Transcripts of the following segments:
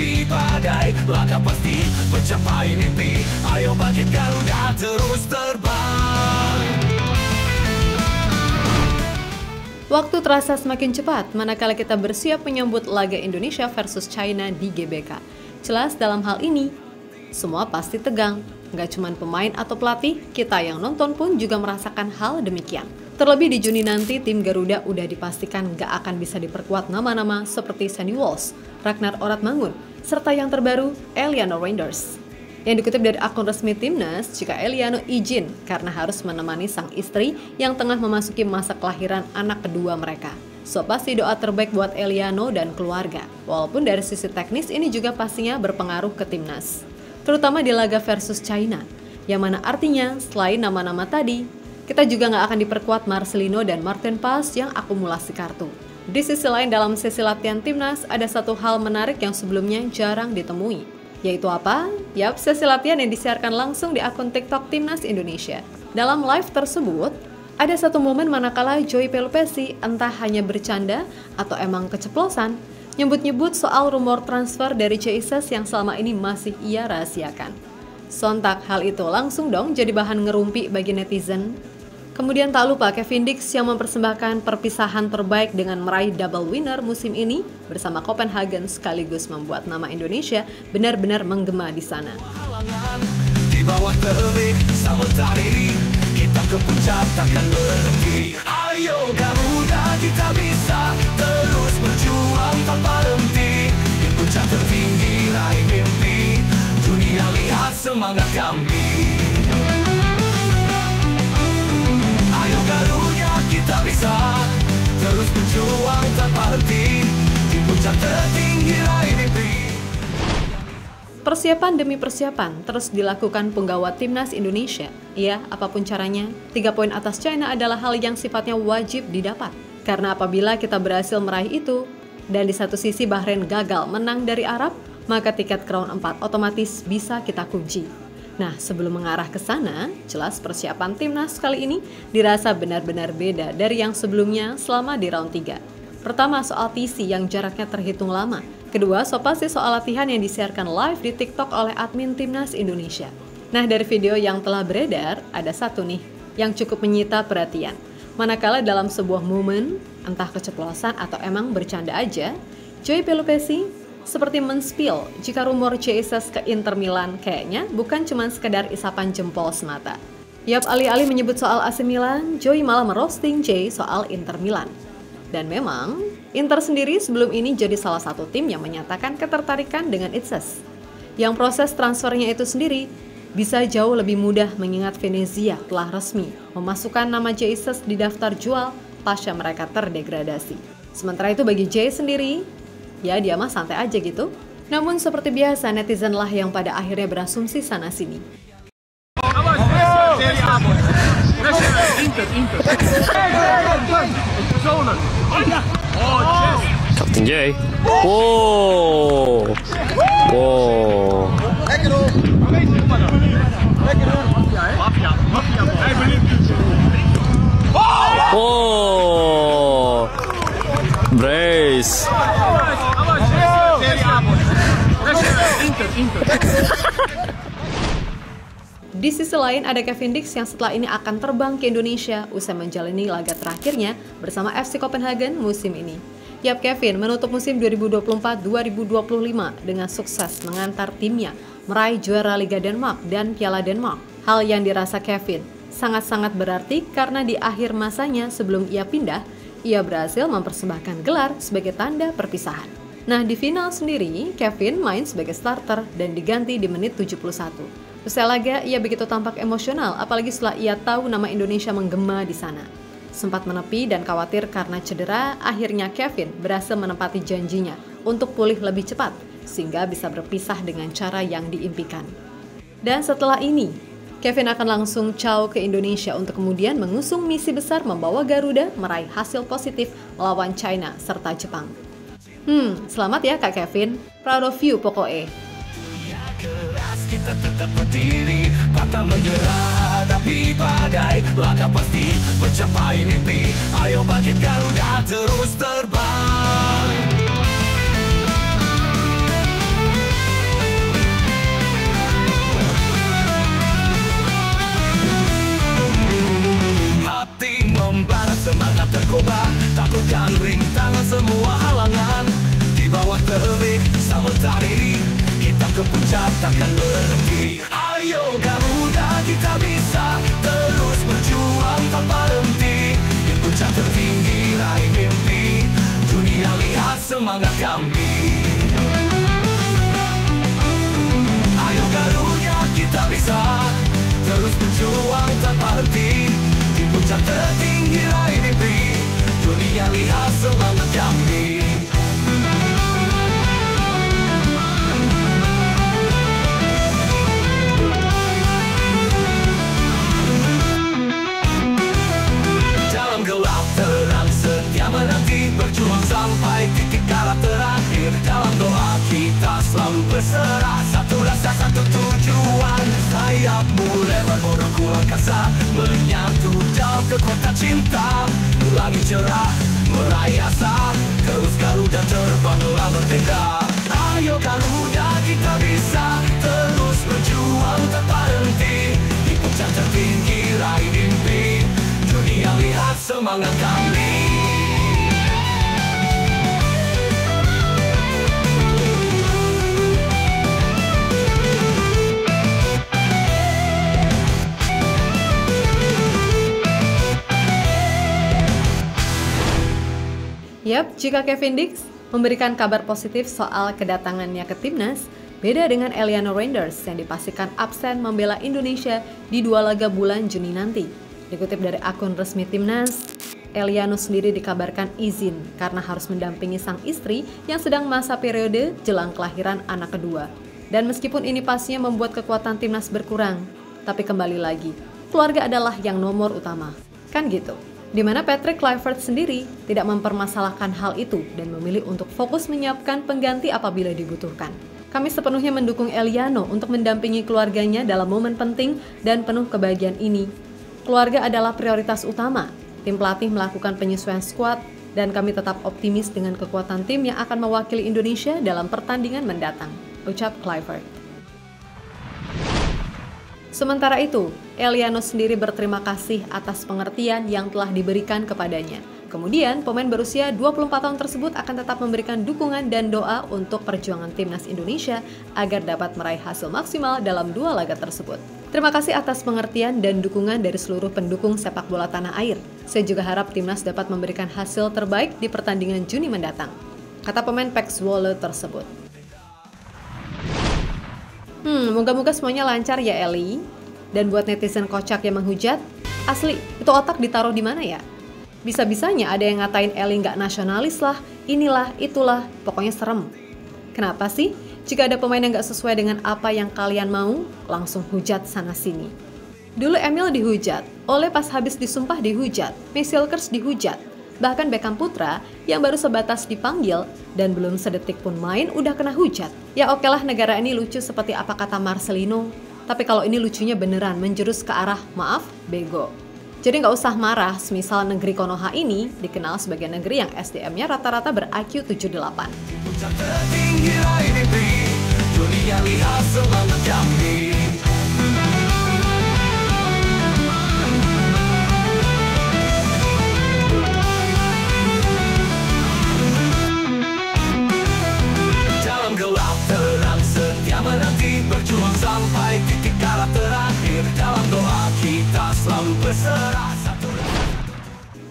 hadapi badai, langkah pasti mencapai mimpi. Ayo bangkit Garuda, terus terbang. Waktu terasa semakin cepat manakala kita bersiap menyambut laga Indonesia versus China di GBK. Jelas dalam hal ini, semua pasti tegang. Nggak cuma pemain atau pelatih, kita yang nonton pun juga merasakan hal demikian. Terlebih di Juni nanti, tim Garuda udah dipastikan nggak akan bisa diperkuat nama-nama seperti Sandy Walsh, Ragnar Oratmangun, serta yang terbaru, Eliano Reinders. Yang dikutip dari akun resmi Timnas, jika Eliano izin karena harus menemani sang istri yang tengah memasuki masa kelahiran anak kedua mereka. So pasti doa terbaik buat Eliano dan keluarga. Walaupun dari sisi teknis ini juga pastinya berpengaruh ke Timnas. Terutama di laga versus China, yang mana artinya selain nama-nama tadi, kita juga nggak akan diperkuat Marcelino dan Martin Paes yang akumulasi kartu. Di sisi lain dalam sesi latihan Timnas, ada satu hal menarik yang sebelumnya jarang ditemui. Yaitu apa? Yap, sesi latihan yang disiarkan langsung di akun TikTok Timnas Indonesia. Dalam live tersebut, ada satu momen manakala Joey Pelupessy entah hanya bercanda atau emang keceplosan, nyebut-nyebut soal rumor transfer dari Jesus yang selama ini masih ia rahasiakan. Sontak hal itu langsung dong jadi bahan ngerumpi bagi netizen. Kemudian tak lupa Kevin Dix yang mempersembahkan perpisahan terbaik dengan meraih double winner musim ini bersama Copenhagen sekaligus membuat nama Indonesia benar-benar menggema di sana. Di bawah terik samudari, kita ke puncak takkan berhenti. Ayo Garuda, kita bisa terus berjuang tanpa henti. Di puncak tertinggi raih mimpi, dunia lihat semangat kami. Garuda, kita bisa terus berjuang tanpa henti. Di puncak tertinggi raih mimpi. Persiapan demi persiapan terus dilakukan penggawa Timnas Indonesia. Ya, apapun caranya, 3 poin atas China adalah hal yang sifatnya wajib didapat. Karena apabila kita berhasil meraih itu, dan di satu sisi Bahrain gagal menang dari Arab, maka tiket ke round 4 otomatis bisa kita kunci. Nah, sebelum mengarah ke sana, jelas persiapan Timnas kali ini dirasa benar-benar beda dari yang sebelumnya selama di round 3. Pertama, soal TC yang jaraknya terhitung lama. Kedua, pasti soal latihan yang disiarkan live di TikTok oleh admin Timnas Indonesia. Nah, dari video yang telah beredar, ada satu nih yang cukup menyita perhatian. Manakala dalam sebuah momen, entah keceplosan atau emang bercanda aja, Joey Pelupessy seperti men-spill jika rumor Jesus ke Inter Milan kayaknya bukan cuma sekedar isapan jempol semata. Yap, alih-alih menyebut soal AC Milan, Joey malah merosting Jay soal Inter Milan. Dan memang, Inter sendiri sebelum ini jadi salah satu tim yang menyatakan ketertarikan dengan Itses. Yang proses transfernya itu sendiri bisa jauh lebih mudah mengingat Venezia telah resmi memasukkan nama Jesus di daftar jual pasca mereka terdegradasi. Sementara itu bagi Jay sendiri, ya dia mah santai aja gitu. Namun seperti biasa netizen lah yang pada akhirnya berasumsi sana-sini. Captain J. Wow. Wow. Oh. Brace. Di sisi lain ada Kevin Dix yang setelah ini akan terbang ke Indonesia usai menjalani laga terakhirnya bersama FC Copenhagen musim ini. Yap, Kevin menutup musim 2024-2025 dengan sukses mengantar timnya meraih juara Liga Denmark dan Piala Denmark. Hal yang dirasa Kevin sangat-sangat berarti karena di akhir masanya sebelum ia pindah, ia berhasil mempersembahkan gelar sebagai tanda perpisahan. Nah, di final sendiri, Kevin main sebagai starter dan diganti di menit 71. Usai laga, ia begitu tampak emosional, apalagi setelah ia tahu nama Indonesia menggema di sana. Sempat menepi dan khawatir karena cedera, akhirnya Kevin berhasil menepati janjinya untuk pulih lebih cepat, sehingga bisa berpisah dengan cara yang diimpikan. Dan setelah ini, Kevin akan langsung caw ke Indonesia untuk kemudian mengusung misi besar membawa Garuda meraih hasil positif melawan China serta Jepang. Selamat ya Kak Kevin, proud of you pokoknya. Kita tetap berdiri, pantang menyerah, hadapi badai, langkah pasti mencapai mimpi. Ayo bangkit Garuda, terus terbang. mentari, kita ke puncak takkan berhenti. Ayo Garuda, kita bisa terus berjuang tanpa henti. Di puncak tertinggi raih mimpi, dunia lihat semangat kami. Ayo Garuda, kita bisa terus berjuang tanpa henti. Di puncak tertinggi raih mimpi, dunia lihat semangat kami. Dalam gelap terang setia menanti, berjuang sampai titik kala terakhir. Dalam doa kita selalu berserah, satu rasa satu tujuan. Sayapmu lebar bodohku angkasa, menyatu dalam kekuatan cinta. Langit cerah meraih asa, terus Garuda terbanglah merdeka. Ayo Garuda, kita bisa terus berjuang tanpa henti. Di puncak tertinggi raih mimpi, dunia lihat semangat kami. Yap, jika Kevin Dix memberikan kabar positif soal kedatangannya ke timnas, beda dengan Eliano Reinders yang dipastikan absen membela Indonesia di 2 laga bulan Juni nanti. Dikutip dari akun resmi timnas, Eliano sendiri dikabarkan izin karena harus mendampingi sang istri yang sedang masa periode jelang kelahiran anak kedua. Dan meskipun ini pastinya membuat kekuatan timnas berkurang, tapi kembali lagi, keluarga adalah yang nomor utama. Kan gitu? Di mana Patrick Kluivert sendiri tidak mempermasalahkan hal itu dan memilih untuk fokus menyiapkan pengganti apabila dibutuhkan. Kami sepenuhnya mendukung Eliano untuk mendampingi keluarganya dalam momen penting dan penuh kebahagiaan ini. Keluarga adalah prioritas utama. Tim pelatih melakukan penyesuaian skuad dan kami tetap optimis dengan kekuatan tim yang akan mewakili Indonesia dalam pertandingan mendatang, ucap Kluivert. Sementara itu, Eliano sendiri berterima kasih atas pengertian yang telah diberikan kepadanya. Kemudian, pemain berusia 24 tahun tersebut akan tetap memberikan dukungan dan doa untuk perjuangan timnas Indonesia agar dapat meraih hasil maksimal dalam 2 laga tersebut. Terima kasih atas pengertian dan dukungan dari seluruh pendukung sepak bola tanah air. Saya juga harap timnas dapat memberikan hasil terbaik di pertandingan Juni mendatang, kata pemain PEC Zwolle tersebut. Moga-moga semuanya lancar ya Eli. Dan buat netizen kocak yang menghujat, asli, itu otak ditaruh di mana ya? Bisa-bisanya ada yang ngatain Eli nggak nasionalis lah, inilah, itulah, pokoknya serem. Kenapa sih? Jika ada pemain yang nggak sesuai dengan apa yang kalian mau, langsung hujat sana-sini. Dulu Emil dihujat, Ole pas habis disumpah dihujat, Messilkers dihujat, bahkan Beckham Putra yang baru sebatas dipanggil dan belum sedetik pun main udah kena hujat. Ya okelah negara ini lucu seperti apa kata Marcelino, tapi kalau ini lucunya beneran menjurus ke arah maaf, bego. Jadi nggak usah marah, semisal negeri Konoha ini dikenal sebagai negeri yang SDM-nya rata-rata ber-IQ 78. Puncak tertinggi raih mimpi, dunia lihat semangat kami. Dalam gelap terang setia menanti, berjuang sampai titik kala terakhir. Dalam doa kita selalu berserah satu.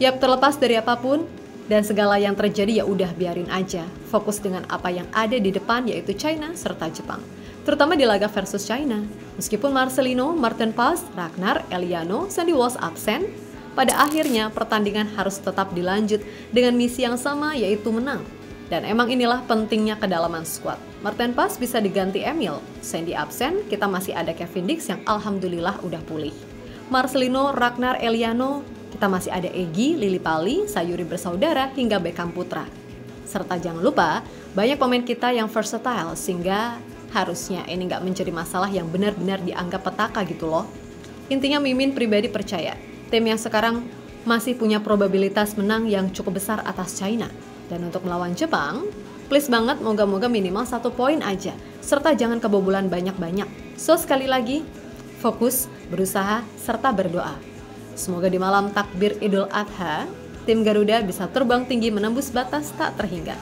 Yap, terlepas dari apapun dan segala yang terjadi ya udah biarin aja. Fokus dengan apa yang ada di depan yaitu China serta Jepang. Terutama di laga versus China. Meskipun Marcelino, Martin Paz, Ragnar, Eliano, Sandy Walsh absen, pada akhirnya pertandingan harus tetap dilanjut dengan misi yang sama yaitu menang. Dan emang inilah pentingnya kedalaman skuad. Martin Paz bisa diganti Emil, Sandy absen, kita masih ada Kevin Dix yang alhamdulillah udah pulih. Marcelino, Ragnar, Eliano, kita masih ada Egy, Lili Pali, Sayuri Bersaudara, hingga Beckham Putra. Serta jangan lupa, banyak pemain kita yang versatile, sehingga harusnya ini nggak menjadi masalah yang benar-benar dianggap petaka gitu loh. Intinya Mimin pribadi percaya, tim yang sekarang masih punya probabilitas menang yang cukup besar atas China. Dan untuk melawan Jepang, please banget moga-moga minimal 1 poin aja, serta jangan kebobolan banyak-banyak. So sekali lagi, fokus, berusaha, serta berdoa. Semoga di malam takbir Idul Adha, tim Garuda bisa terbang tinggi menembus batas tak terhingga.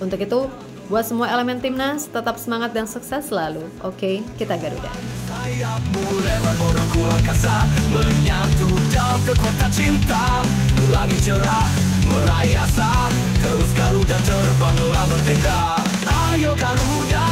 Untuk itu, Buat semua elemen timnas, tetap semangat dan sukses selalu. Oke, kita Garuda. Sayapmu lebar bodohku angkasa, menyatu dalam kekuatan cinta. Langit cerah, meraih asa, terus Garuda terbanglah merdeka. Ayo Garuda,